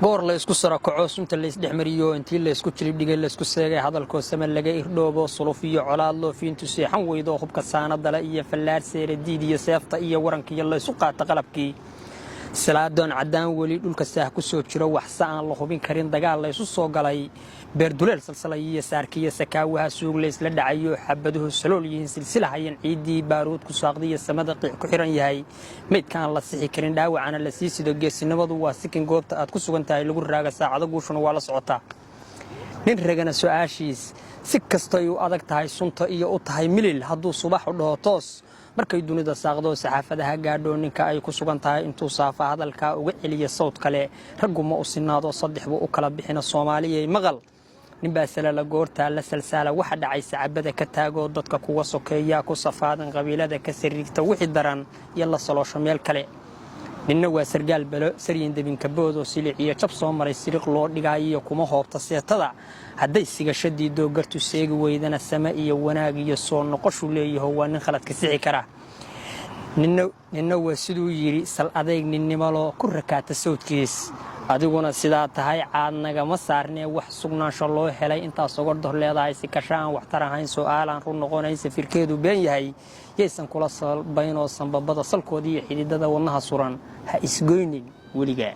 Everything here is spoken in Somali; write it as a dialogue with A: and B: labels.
A: goor la isku sara kaco sunta la isdhexmariyo intii la isku jilib dhigay la isku seegay hadalkoo sama laga irdhoobo suluf iyo colaad loo fiintu seexan weydo hubka saanadala iyo fallaar seeradiid iyo seefta iyo waranka iyo la isu qaata qalabkii salaadoon cadaan weli dhulka saah ku soo jiro wax saan la hubin karin dagaal la isu soo galay beerduleel salsalay iyo saarkiya sakaawaha suug la isla dhacayo xabaduhu salool yihiin silsilahayan ciidii baaruud ku saaqdiya samada qiic ku xiran yahay meydkaan la sixi karin dhaawacana la sii sido geesinimadu waa sikin goobta aad ku sugan tahay lagu raaga saacado guushuna waa la socotaa nin ragana su'aashiis si kasta ay u adag tahay sunta iyo u tahay milil hadduu subax u dhaho toos markay dunida saaqdo saxaafadaha gaadho ninka ay ku sugan tahay intuu saafa hadalka uga celiya sawd kale raggu ma u sinaado saddexbu u kala bixina Soomaaliyeey maqal ninbaa salala goorta la salsala waxa dhacay sacabada ka taago dadka kuwa sokeeya ku safaadan qabiilada ka sariigta wixii daran iyo la saloosho meel kale ninna waa sargaal balo sariin dabinka boodo silic iyo jab soo maray siriq loo dhigayo kuma hoobta seetada hadday sigashadii doogartu seegi weydana sama iyo wanaag iyo soo noqoshu leeyahay waa nin khalad ka sixi kara ninna waa siduu yiri sal adeeg ninnimo loo ku rakaata sawdkiis adiguna sidaa tahay caadnaga ma saarnee wax sugnaansho loo helay intaas uga dor leedahay si kashaan wax tarahayn su'aalan run noqonay safirkeedu been yahay yeysan kula salbayn oo sanbabada salkoodii xididada wadnaha suran ha isgoynin weligaa